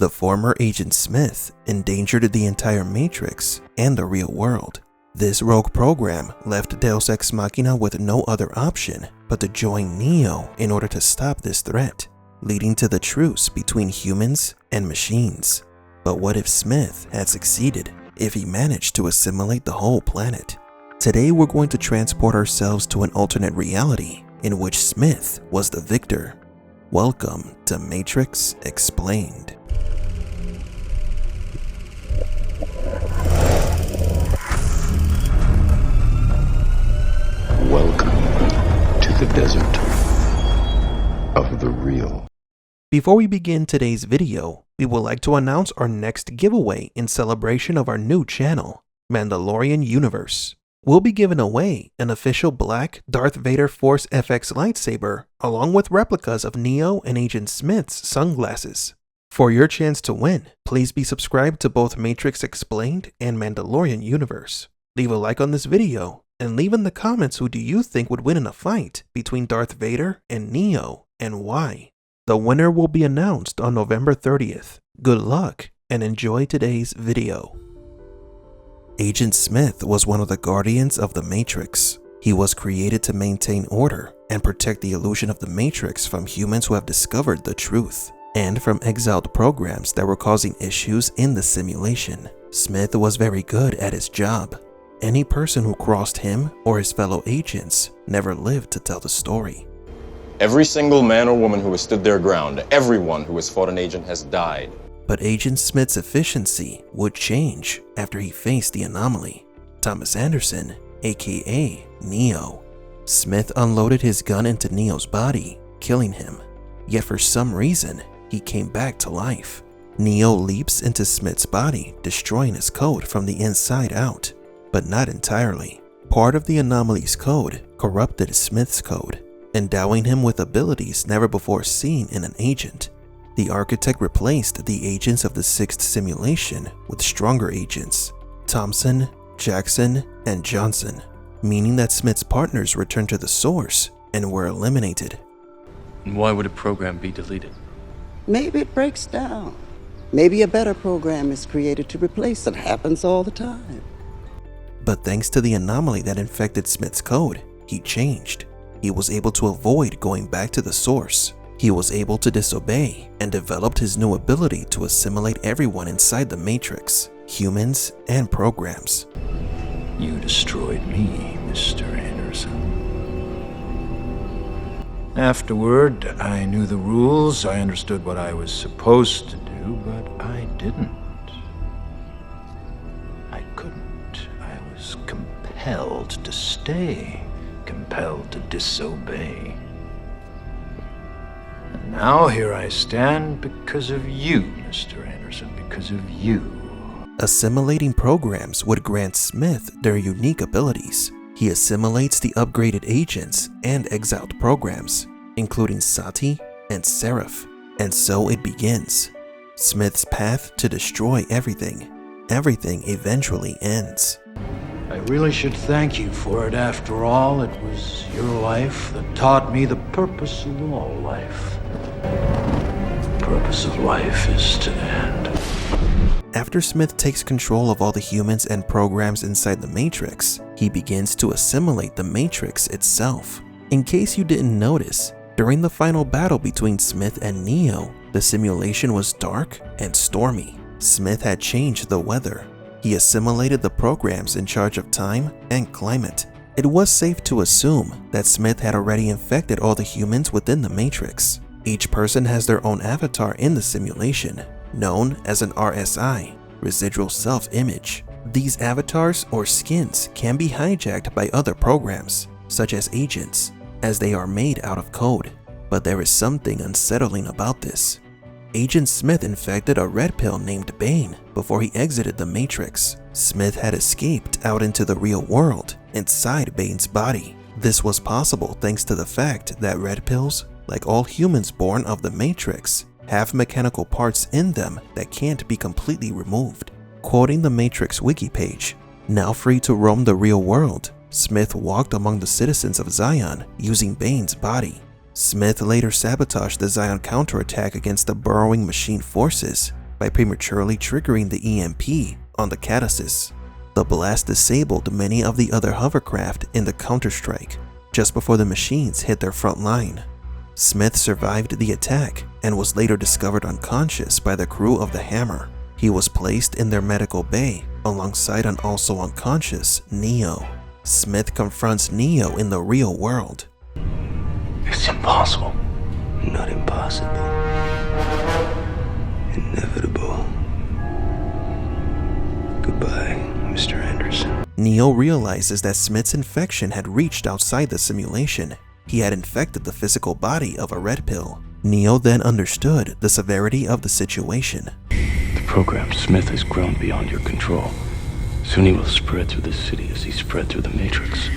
The former Agent Smith endangered the entire Matrix and the real world. This rogue program left Deus Ex Machina with no other option but to join Neo in order to stop this threat, leading to the truce between humans and machines. But what if Smith had succeeded, if he managed to assimilate the whole planet? Today we're going to transport ourselves to an alternate reality in which Smith was the victor. Welcome to Matrix Explained. Welcome to the desert of the real. Before we begin today's video, we would like to announce our next giveaway in celebration of our new channel, Mandalorian Universe. We'll be giving away an official black Darth Vader Force FX lightsaber along with replicas of Neo and Agent Smith's sunglasses. For your chance to win, please be subscribed to both Matrix Explained and Mandalorian Universe. Leave a like on this video and leave in the comments who do you think would win in a fight between Darth Vader and Neo and why. The winner will be announced on November 30th. Good luck and enjoy today's video. Agent Smith was one of the guardians of the Matrix. He was created to maintain order and protect the illusion of the Matrix from humans who have discovered the truth, and from exiled programs that were causing issues in the simulation. Smith was very good at his job. Any person who crossed him or his fellow agents never lived to tell the story. Every single man or woman who has stood their ground, everyone who has fought an agent has died. But Agent Smith's efficiency would change after he faced the anomaly, Thomas Anderson, aka Neo. Smith unloaded his gun into Neo's body, killing him. Yet for some reason, he came back to life. Neo leaps into Smith's body, destroying his code from the inside out. But not entirely. Part of the anomaly's code corrupted Smith's code, endowing him with abilities never before seen in an agent. The architect replaced the agents of the sixth simulation with stronger agents, Thompson, Jackson, and Johnson, meaning that Smith's partners returned to the source and were eliminated. And why would a program be deleted? Maybe it breaks down. Maybe a better program is created to replace it. Happens all the time. But thanks to the anomaly that infected Smith's code, he changed. He was able to avoid going back to the source. He was able to disobey and developed his new ability to assimilate everyone inside the Matrix, humans and programs. You destroyed me, Mr. Anderson. Afterward, I knew the rules, I understood what I was supposed to do, but I didn't. I couldn't. I was compelled to stay, compelled to disobey. And now here I stand because of you, Mr. Anderson, because of you. Assimilating programs would grant Smith their unique abilities. He assimilates the upgraded agents and exiled programs, including Sati and Seraph. And so it begins. Smith's path to destroy everything. Everything eventually ends. I really should thank you for it. After all, it was your life that taught me the purpose of all life. The purpose of life is to end. After Smith takes control of all the humans and programs inside the Matrix, he begins to assimilate the Matrix itself. In case you didn't notice, during the final battle between Smith and Neo, the simulation was dark and stormy. Smith had changed the weather. He assimilated the programs in charge of time and climate. It was safe to assume that Smith had already infected all the humans within the Matrix. Each person has their own avatar in the simulation, known as an RSI, residual self-image. These avatars or skins can be hijacked by other programs, such as agents, as they are made out of code. But there is something unsettling about this. Agent Smith infected a red pill named Bane before he exited the Matrix. Smith had escaped out into the real world inside Bane's body. This was possible thanks to the fact that red pills, like all humans born of the Matrix, have mechanical parts in them that can't be completely removed. Quoting the Matrix wiki page, now free to roam the real world, Smith walked among the citizens of Zion using Bane's body. Smith later sabotaged the Zion counterattack against the burrowing machine forces, by prematurely triggering the EMP on the Catasis. The blast disabled many of the other hovercraft in the counterstrike just before the machines hit their front line. Smith survived the attack and was later discovered unconscious by the crew of the Hammer. He was placed in their medical bay alongside an also unconscious Neo. Smith confronts Neo in the real world. It's impossible. Not impossible. Inevitable. Goodbye, Mr. Anderson. Neo realizes that Smith's infection had reached outside the simulation. He had infected the physical body of a Red Pill. Neo then understood the severity of the situation. The program Smith has grown beyond your control. Soon he will spread through the city as he spread through the Matrix.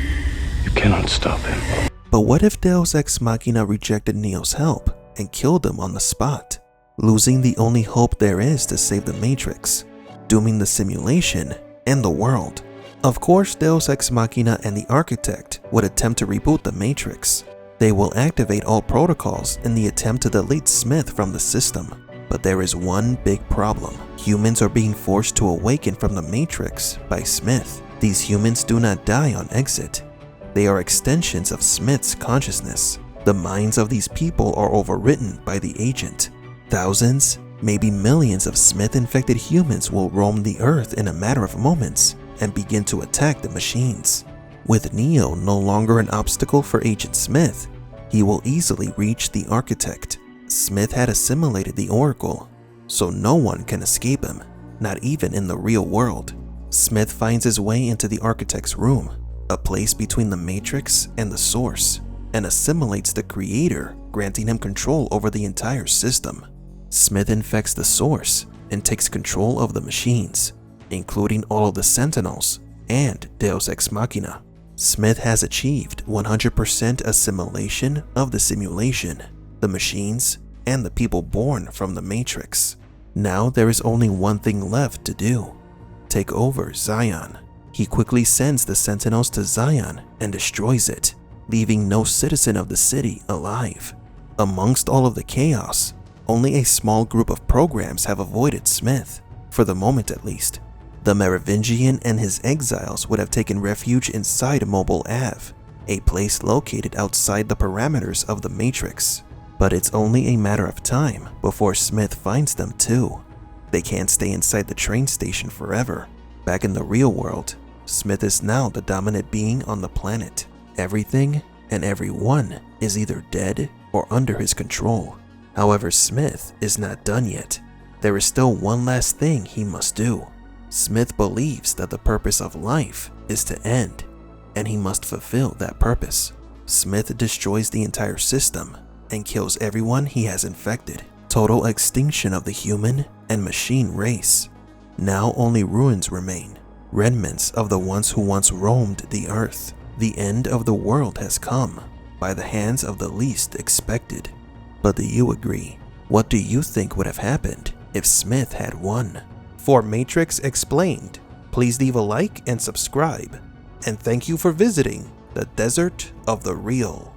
You cannot stop him. But what if Deus Ex Machina rejected Neo's help and killed him on the spot, losing the only hope there is to save the Matrix, dooming the simulation and the world? Of course, Deus Ex Machina and the Architect would attempt to reboot the Matrix. They will activate all protocols in the attempt to delete Smith from the system. But there is one big problem. Humans are being forced to awaken from the Matrix by Smith. These humans do not die on exit. They are extensions of Smith's consciousness. The minds of these people are overwritten by the agent. Thousands, maybe millions of Smith-infected humans will roam the earth in a matter of moments and begin to attack the machines. With Neo no longer an obstacle for Agent Smith, he will easily reach the Architect. Smith had assimilated the Oracle, so no one can escape him, not even in the real world. Smith finds his way into the Architect's room, a place between the Matrix and the Source, and assimilates the Creator, granting him control over the entire system. Smith infects the Source and takes control of the machines, including all of the Sentinels and Deus Ex Machina. Smith has achieved 100% assimilation of the simulation, the machines, and the people born from the Matrix. Now there is only one thing left to do: take over Zion. He quickly sends the Sentinels to Zion and destroys it, leaving no citizen of the city alive. Amongst all of the chaos, only a small group of programs have avoided Smith, for the moment at least. The Merovingian and his exiles would have taken refuge inside Mobile Ave, a place located outside the parameters of the Matrix. But it's only a matter of time before Smith finds them too. They can't stay inside the train station forever. Back in the real world, Smith is now the dominant being on the planet. Everything and everyone is either dead or under his control. However, Smith is not done yet. There is still one last thing he must do. Smith believes that the purpose of life is to end, and he must fulfill that purpose. Smith destroys the entire system and kills everyone he has infected. Total extinction of the human and machine race. Now only ruins remain, remnants of the ones who once roamed the earth. The end of the world has come by the hands of the least expected. But do you agree? What do you think would have happened if Smith had won? For Matrix Explained, please leave a like and subscribe. And thank you for visiting the Desert of the Real.